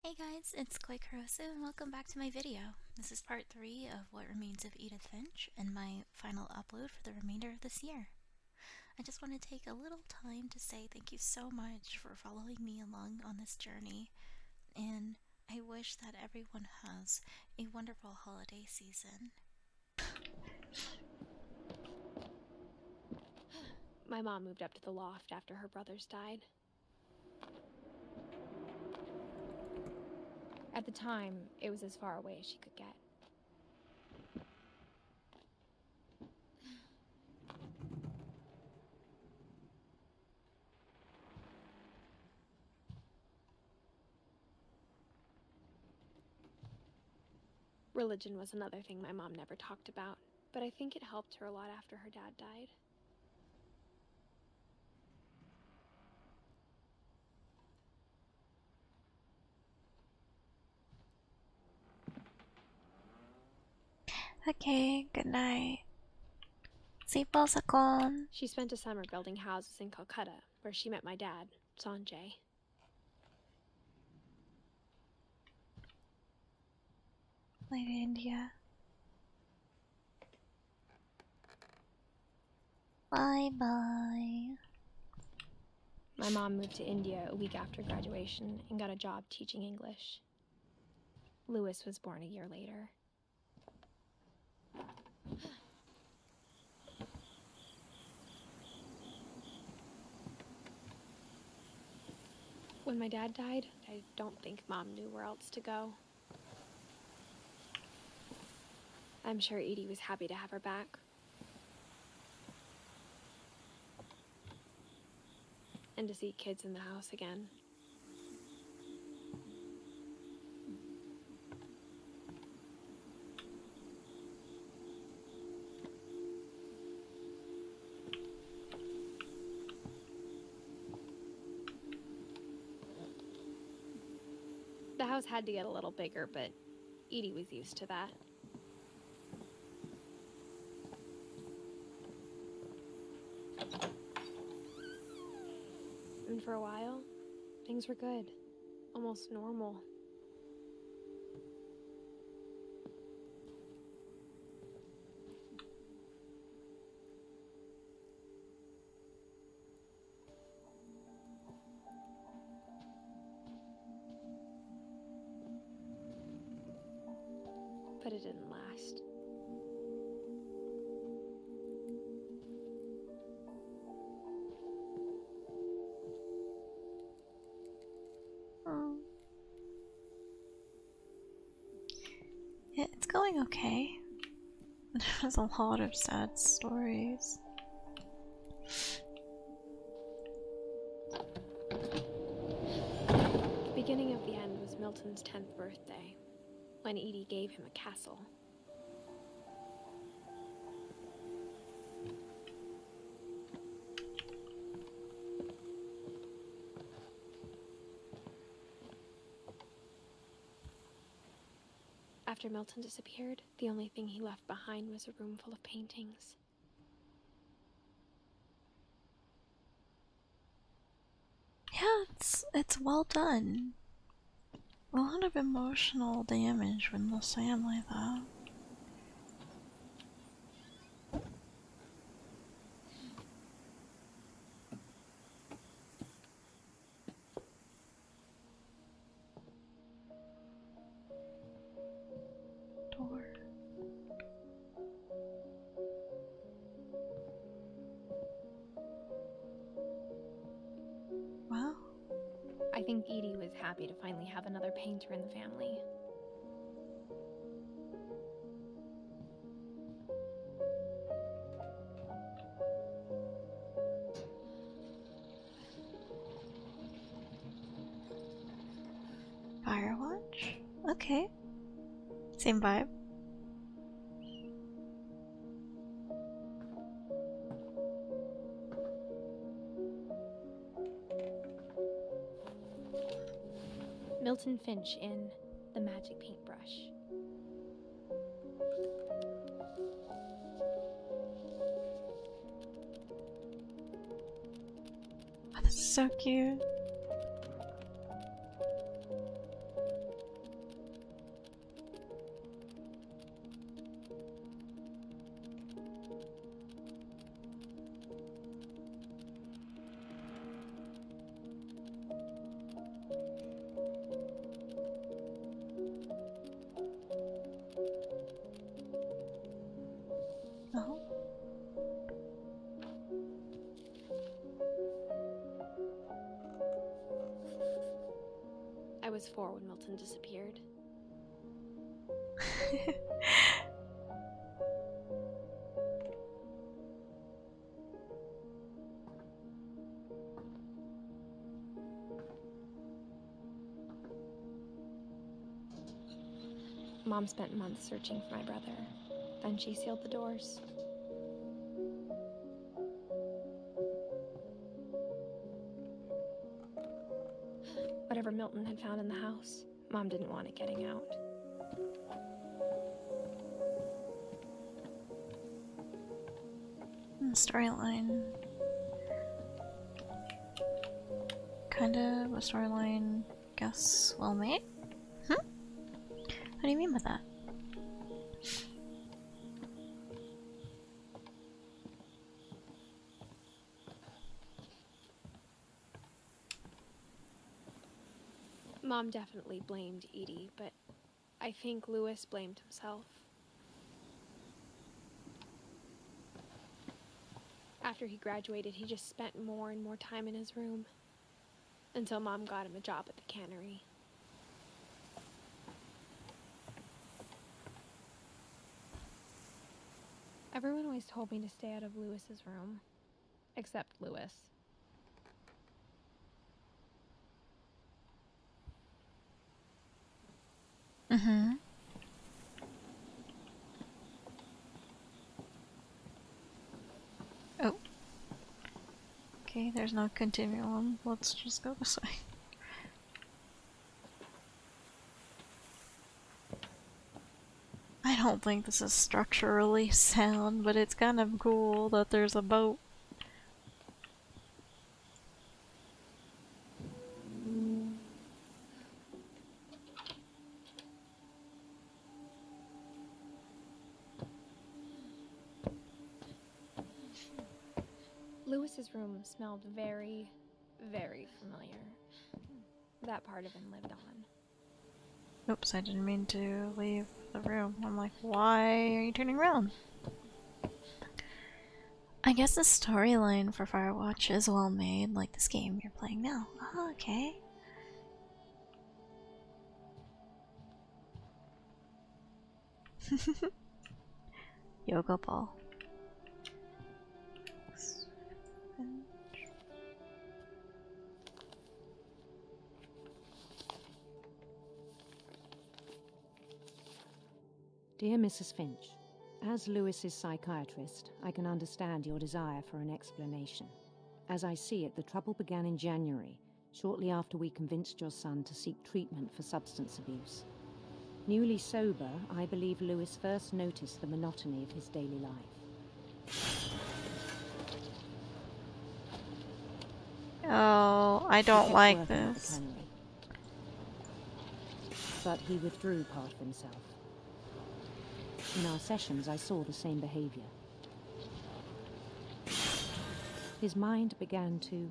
Hey guys, it's Koi Kurosu and welcome back to my video. This is part 3 of What Remains of Edith Finch and my final upload for the remainder of this year. I just want to take a little time to say thank you so much for following me along on this journey, and I wish that everyone has a wonderful holiday season. My mom moved up to the loft after her brothers died. At the time, it was as far away as she could get. Religion was another thing my mom never talked about, but I think it helped her a lot after her dad died. Okay, good night. Sleep well, Sakon. She spent a summer building houses in Calcutta, where she met my dad, Sanjay. Lady India. Bye-bye. My mom moved to India a week after graduation and got a job teaching English. Louis was born a year later. When my dad died, I don't think Mom knew where else to go. I'm sure Edie was happy to have her back. And to see kids in the house again. The house had to get a little bigger, but Edie was used to that. And for a while, things were good. Almost normal. But it didn't last. Yeah, it's going okay. There's a lot of sad stories. The beginning of the end was Milton's 10th birthday, when Edie gave him a castle. After Milton disappeared, the only thing he left behind was a room full of paintings. Yeah, it's well done. A lot of emotional damage when the family though. Door. Wow. I think Edie was happy to finally have another painter in the family. Firewatch? Okay. Same vibe. Milton Finch in The Magic Paintbrush. Oh, this is so cute. was 4 when Milton disappeared. Mom spent months searching for my brother. Then she sealed the doors. Whatever Milton had found in the house, Mom didn't want it getting out. Storyline. Kind of a storyline, guess, well made? What do you mean by that? Mom definitely blamed Edie, but I think Lewis blamed himself. After he graduated, he just spent more and more time in his room, until Mom got him a job at the cannery. Everyone always told me to stay out of Lewis's room, except Lewis. Oh. Okay, there's no continuum. Let's just go this way. I don't think this is structurally sound, but it's kind of cool that there's a boat. Lewis's room smelled very, very familiar. That part of him lived on. Oops, I didn't mean to leave the room. I'm like, why are you turning around? I guess the storyline for Firewatch is well made, like this game you're playing now. Oh, okay. Yoga ball. Dear Mrs. Finch, as Lewis's psychiatrist, I can understand your desire for an explanation. As I see it, the trouble began in January, shortly after we convinced your son to seek treatment for substance abuse. Newly sober, I believe Lewis first noticed the monotony of his daily life. Oh, I don't like this. But he withdrew part of himself. In our sessions, I saw the same behavior. His mind began to...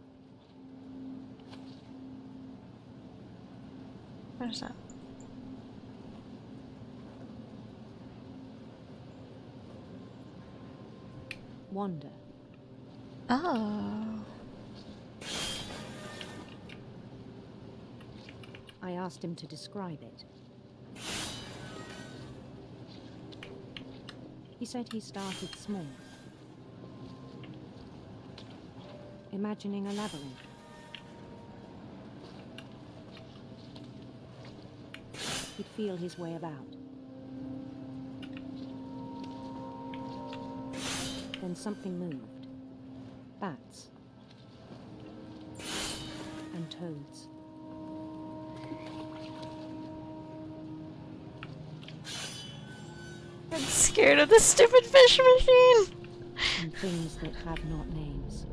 What is that? wander. Oh. I asked him to describe it. He said he started small, imagining a labyrinth. He'd feel his way about. Then something moved. Bats. And toads. I'm scared of the stupid fish machine! And things that have not names.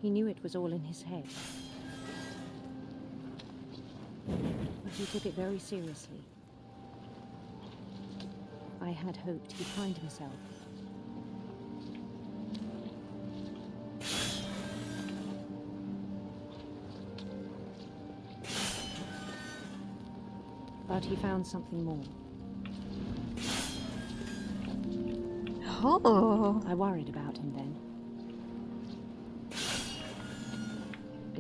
He knew it was all in his head. But he took it very seriously. I had hoped he'd find himself. But he found something more. Oh. I worried about him then.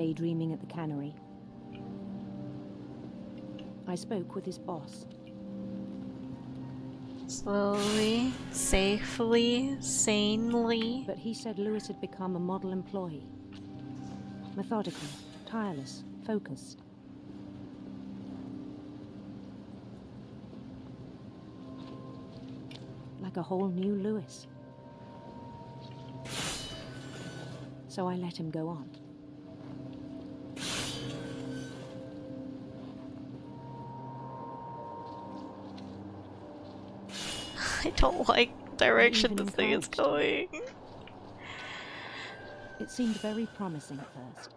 daydreaming at the cannery. I spoke with his boss. Slowly, safely, sanely. But he said Lewis had become a model employee. Methodical, tireless, focused. Like a whole new Lewis. So I let him go on. I don't like the direction even this thing is encouraged going. It seemed very promising at first.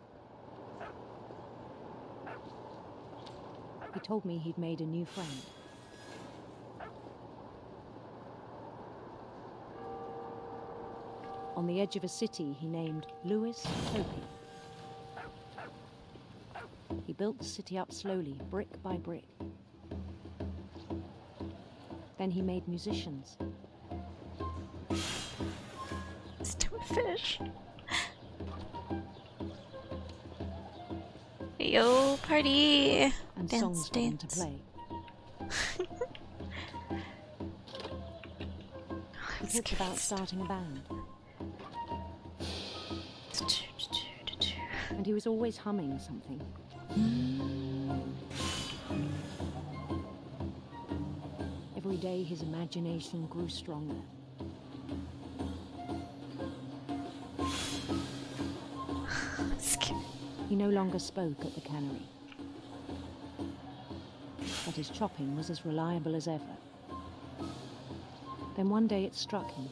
He told me he'd made a new friend. On the edge of a city he named Lewis Topi. He built the city up slowly, brick by brick. Then he made musicians. Stupid fish. Yo, party! And Dance, songs for them to dance. play. He talked about starting a band. And he was always humming something. Every day his imagination grew stronger. He no longer spoke at the cannery. But his chopping was as reliable as ever. Then one day it struck him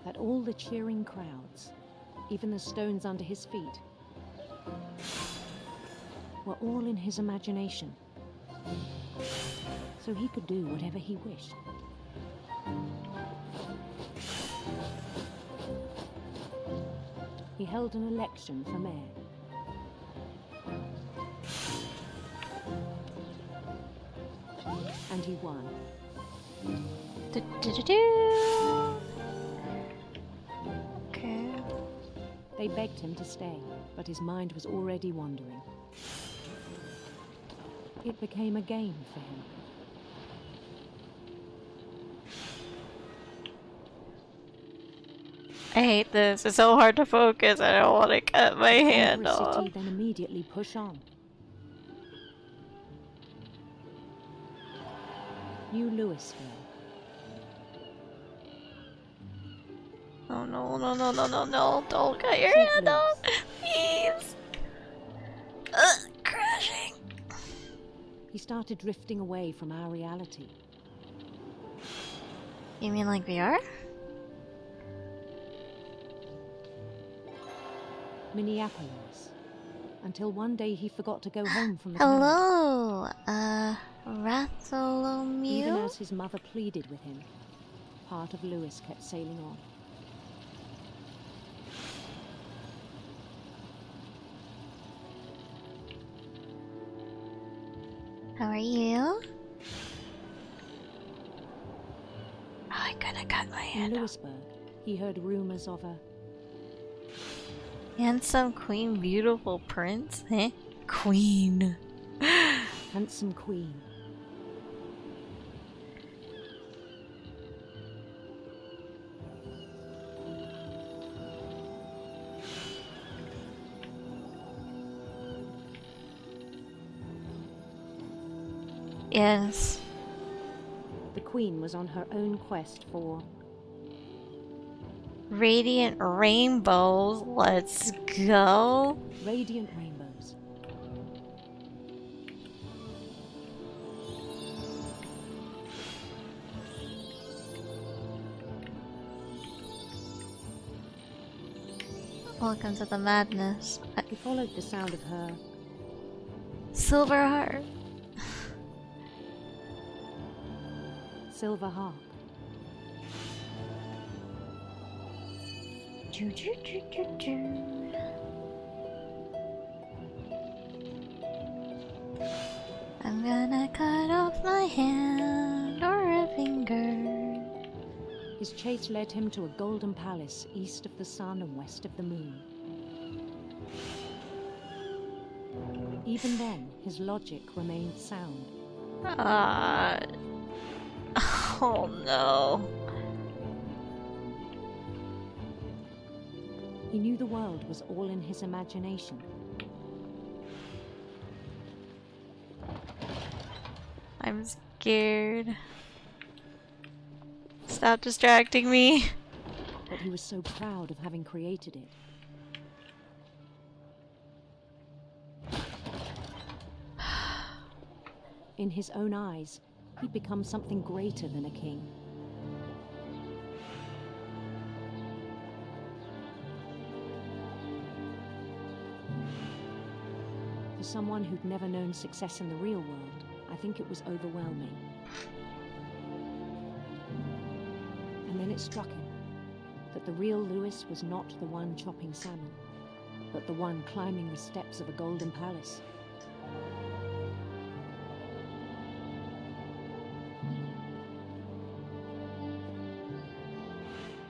that all the cheering crowds, even the stones under his feet, were all in his imagination. So he could do whatever he wished. He held an election for mayor. And he won. Okay. They begged him to stay, but his mind was already wandering. It became a game for him. I hate this. It's so hard to focus. I don't want to cut my hand Enter a off. city, then immediately push on. New Louisville. Oh no, no, no, no, no, no. Don't cut your St. hand Louis. off. Please. Crashing. He started drifting away from our reality. You mean like VR? Minneapolis. Until one day he forgot to go home from the town. Hello, Even Bartholomew? as his mother pleaded with him, part of Lewis kept sailing on. How are you? Oh, I couldn't cut my In hand off. Lewisburg, he heard rumors of a Handsome queen, beautiful prince? Eh? Queen. handsome queen. Yes. The queen was on her own quest for Radiant rainbows. Let's go. radiant rainbows. Welcome to the madness. He followed the sound of her Silver heart. silver harp. I'm gonna cut off my hand or a finger. His chase led him to a golden palace east of the sun and west of the moon. Even then, his logic remained sound. Oh no. He knew the world was all in his imagination. I'm scared. Stop distracting me. But he was so proud of having created it. In his own eyes, he'd become something greater than a king. For someone who'd never known success in the real world, I think it was overwhelming. And then it struck him that the real Lewis was not the one chopping salmon, but the one climbing the steps of a golden palace.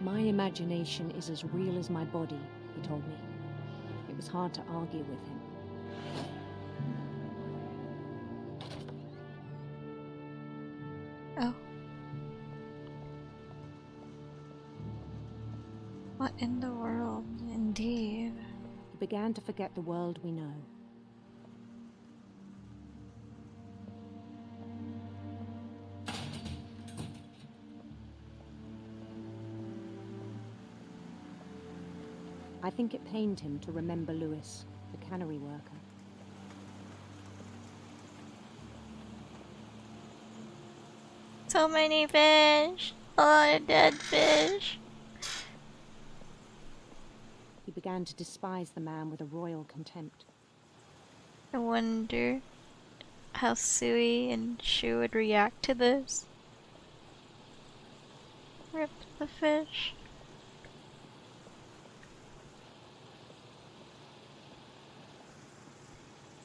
My imagination is as real as my body, he told me. It was hard to argue with him. Oh. What in the world, indeed. He began to forget the world we know. I think it pained him to remember Lewis, the cannery worker. So many fish! A lot of dead fish! He began to despise the man with a royal contempt. I wonder how Sui and Shu would react to this. Rip the fish.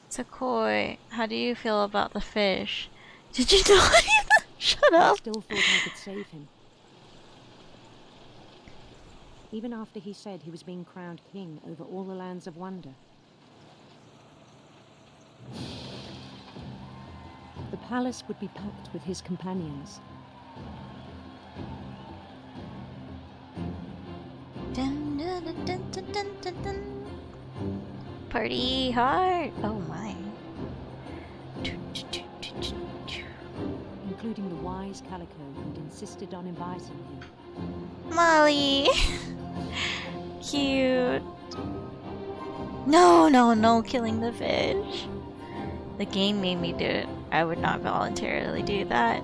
Takoi, how do you feel about the fish? Did you not even shut I up? still thought I could save him. Even after he said he was being crowned king over all the lands of wonder. The palace would be packed with his companions. Dun, dun, dun, dun, dun, dun, dun, dun. Party hard! Oh my. Including the wise Calico who'd insisted on inviting him. Molly! Cute. No, no, no, killing the fish. The game made me do it. I would not voluntarily do that.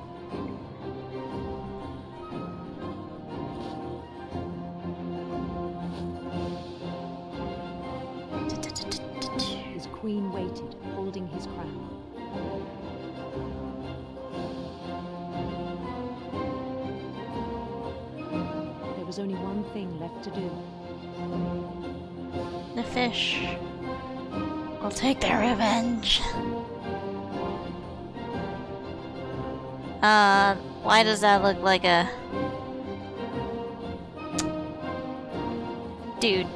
His queen waited, holding his crown. There was only one thing left to do. The fish will take their revenge. Why does that look like a... Dude.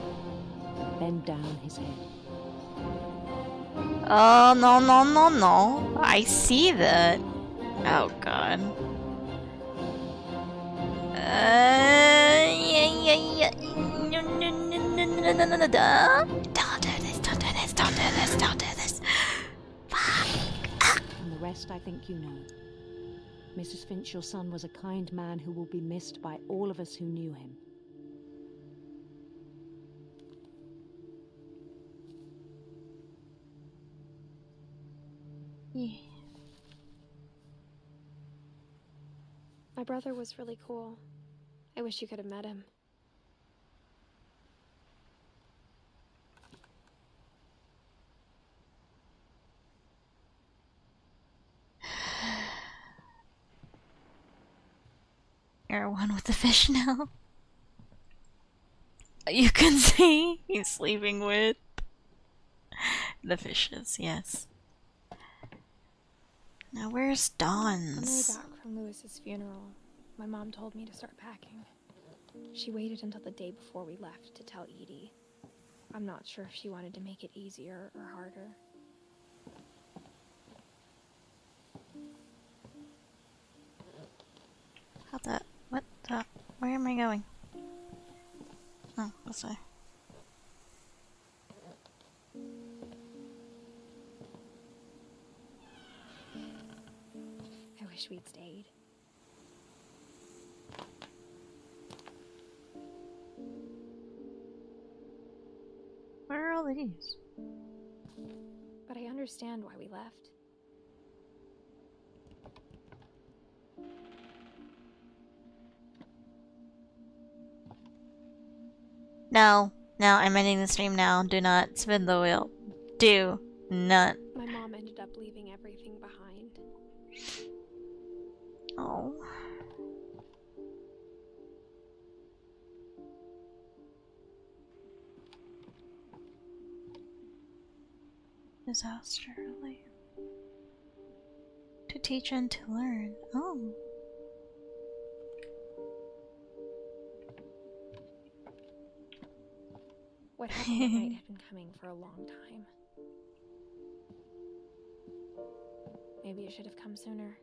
Bend down his head. Oh, no, no, no, no. I see that. Oh, God. Yeah. No, no, no, no, no, no, no, no. Don't do this, don't do this, don't do this, don't do this. Fuck. And the rest I think you know. Mrs. Finch, your son was a kind man who will be missed by all of us who knew him. Yeah. My brother was really cool. I wish you could have met him. You're one with the fish now. You can see he's sleeping with the fishes, yes. Now where's On the way Dawn's? back from Lewis's funeral, my mom told me to start packing. She waited until the day before we left to tell Edie. I'm not sure if she wanted to make it easier or harder. How the... What the... Where am I going? Oh, this way. I wish we'd stayed. Where are all these? But I understand why we left. No. No, I'm ending the stream now. Do not spin the wheel. Do not. My mom ended up leaving everything behind. Oh. Disaster relief. To teach and to learn. Oh. What happened that night had been coming for a long time. Maybe it should have come sooner.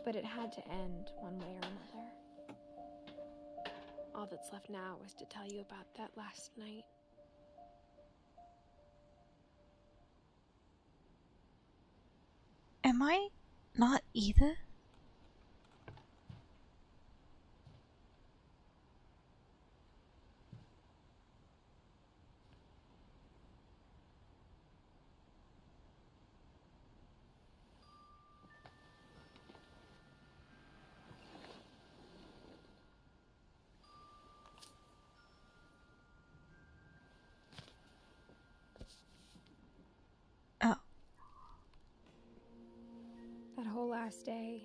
But it had to end one way or another. All that's left now was to tell you about that last night. Am I not Edith? Oh. That whole last day,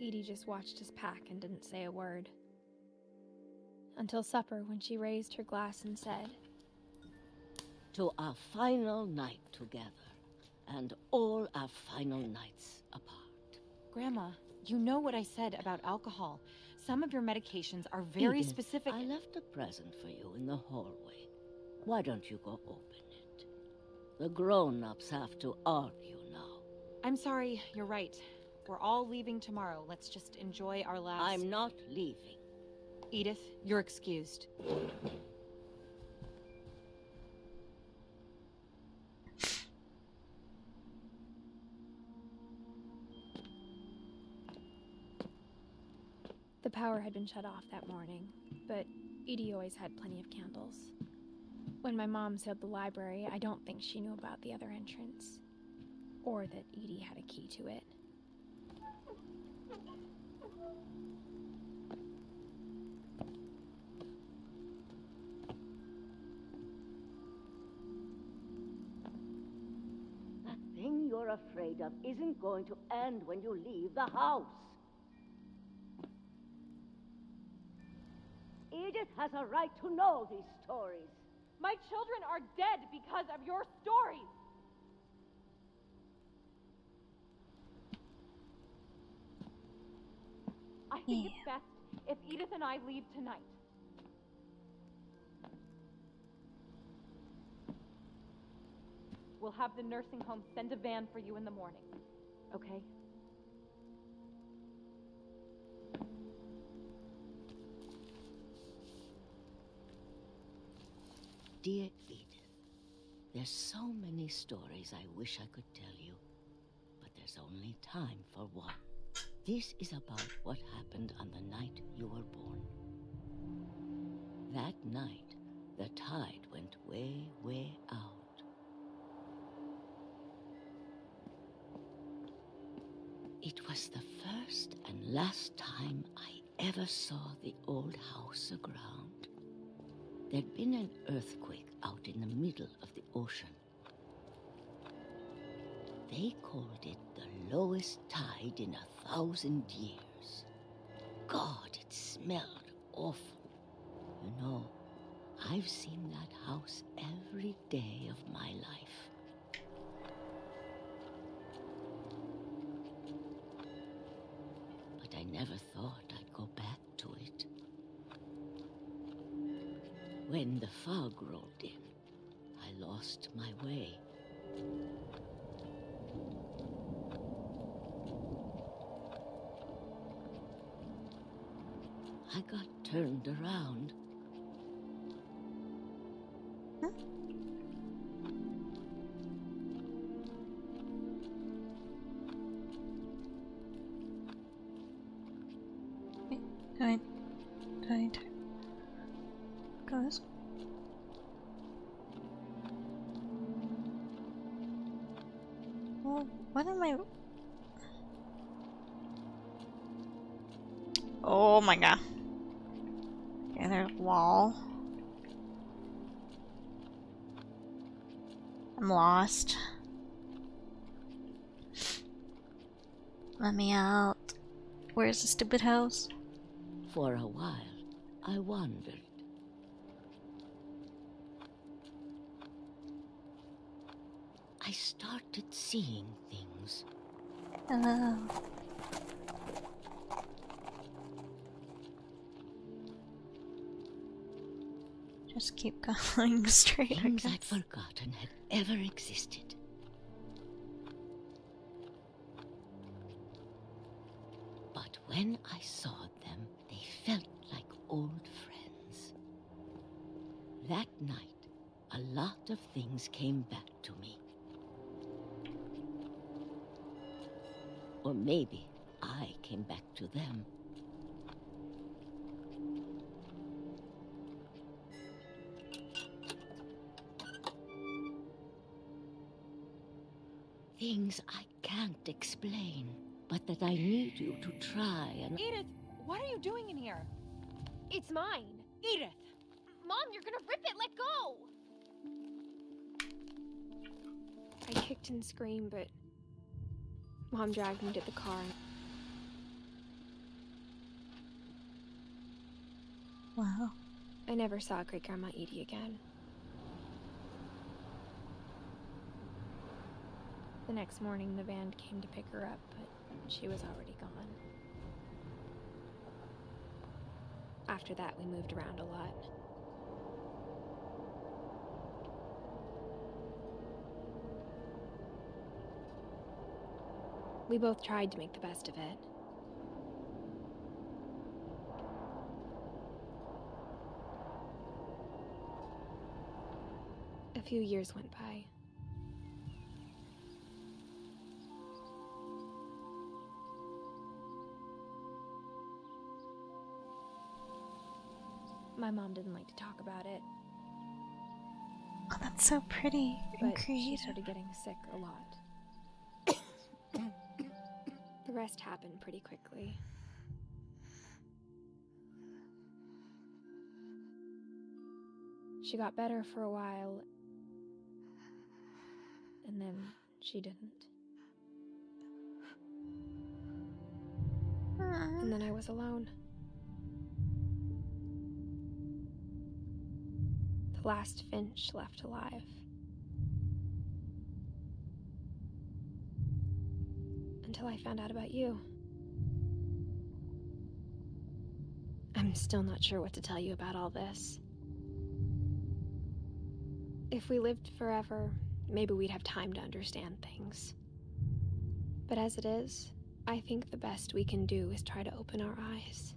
Edie just watched us pack and didn't say a word. Until supper, when she raised her glass and said, "To our final night together, and all our final nights apart." Grandma, you know what I said about alcohol. Some of your medications are very Edith, specific. I left a present for you in the hallway. Why don't you go open it? The grown-ups have to argue now. I'm sorry, you're right. We're all leaving tomorrow. Let's just enjoy our last... I'm not leaving. Edith, you're excused. the power had been shut off that morning, but Edie always had plenty of candles. When my mom sealed the library, I don't think she knew about the other entrance, or that Edie had a key to it. That thing you're afraid of isn't going to end when you leave the house. Edith has a right to know these stories. My children are dead because of your stories! I think it's best if Edith and I leave tonight. We'll have the nursing home send a van for you in the morning, okay? Dear Edith, there's so many stories I wish I could tell you, but there's only time for one. This is about what happened on the night you were born. That night, the tide went way, way out. It was the first and last time I ever saw the old house aground. There'd been an earthquake out in the middle of the ocean. They called it the lowest tide in 1,000 years. God, it smelled awful. You know, I've seen that house every day of my life. never thought I'd go back to it. When the fog rolled in, I lost my way. I got turned around. Do I go this way? Well, what am I? Oh my god. Okay, there's a wall. I'm lost. Let me out. Where's the stupid house? For a while, I wandered. I started seeing things. Hello. Just keep going straight, I Things I'd guess. forgotten had ever existed. But when I saw them, they felt like old friends. That night, a lot of things came back to me. Or maybe I came back to them. Things I can't explain, but that I need you to try and... Edith, what are you doing in here? It's mine. Edith! Mom, you're gonna rip it! Let go! I kicked and screamed, but Mom dragged me to the car. Wow. I never saw Great Grandma Edie again. The next morning, the van came to pick her up, but she was already gone. After that, we moved around a lot. We both tried to make the best of it. A few years went by. My mom didn't like to talk about it, Oh, that's so pretty and but she creative. started getting sick a lot. The rest happened pretty quickly. She got better for a while, and then she didn't. And then I was alone. The last Finch left alive. Until I found out about you. I'm still not sure what to tell you about all this. If we lived forever, maybe we'd have time to understand things. But as it is, I think the best we can do is try to open our eyes.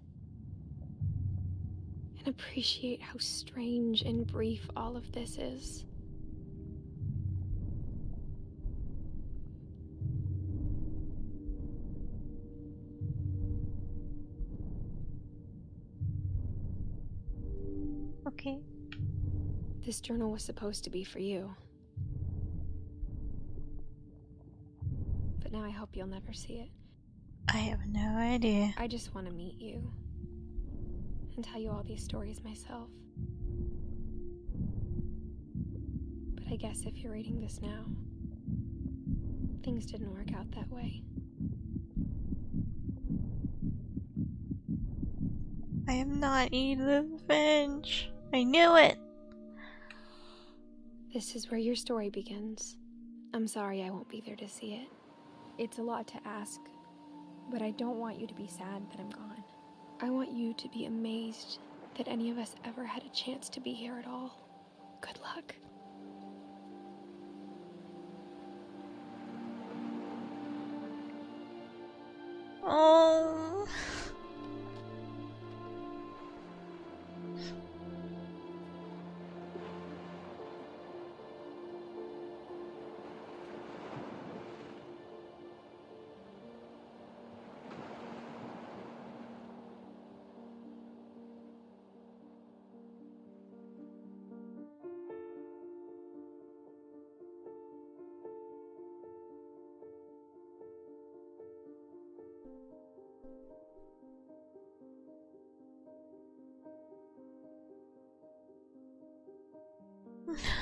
And appreciate how strange and brief all of this is. Okay. This journal was supposed to be for you. But now I hope you'll never see it. I have no idea. I just want to meet you. And tell you all these stories myself. But I guess if you're reading this now, things didn't work out that way. I am not Edith Finch. I knew it. This is where your story begins. I'm sorry I won't be there to see it. It's a lot to ask, But I don't want you to be sad that I'm gone. I want you to be amazed that any of us ever had a chance to be here at all. Good luck. Oh.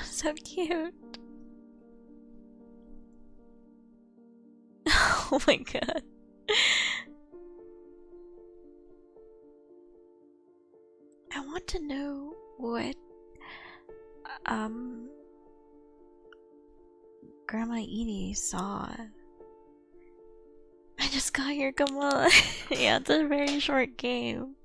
So cute. Oh my god. I want to know what Grandma Edie saw. I just got here, come on. Yeah, it's a very short game.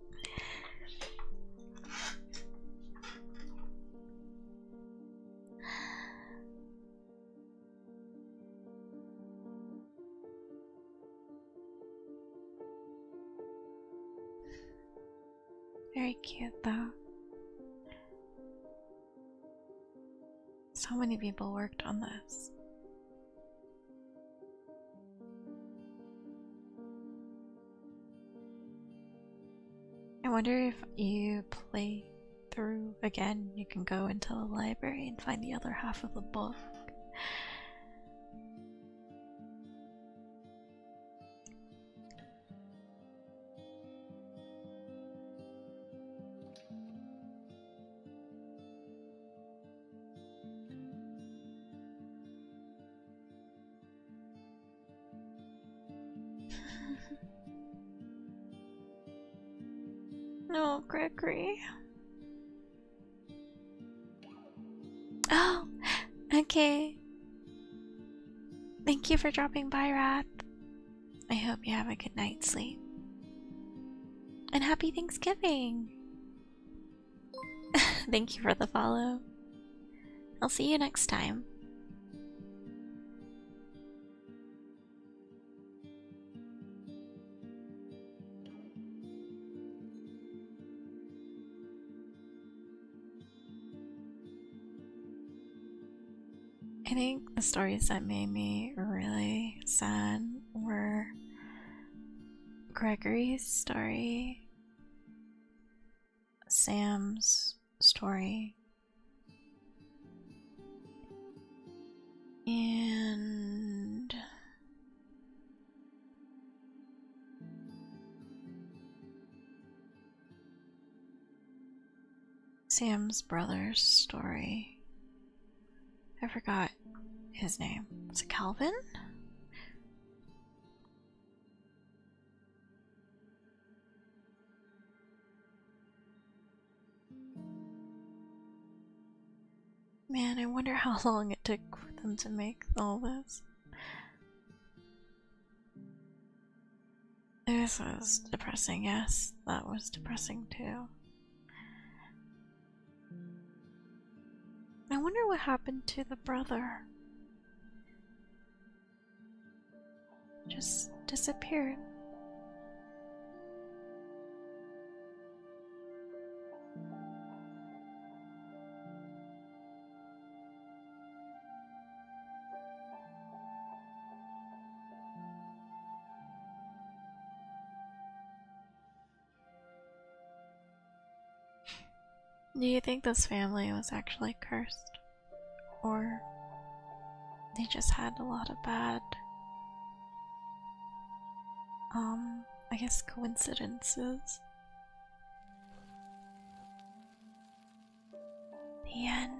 Very cute though. So many people worked on this. I wonder if you play through again, you can go into the library and find the other half of the book. No, Gregory. Oh, okay. Thank you for dropping by, Rath. I hope you have a good night's sleep. And happy Thanksgiving! Thank you for the follow. I'll see you next time. I think the stories that made me really sad were Gregory's story, Sam's story, and Sam's brother's story. I forgot his name. Was it Calvin? Man, I wonder how long it took for them to make all this. This was depressing, yes. That was depressing too. I wonder what happened to the brother. Just disappeared. Do you think this family was actually cursed? Or they just had a lot of bad, I guess coincidences? The end.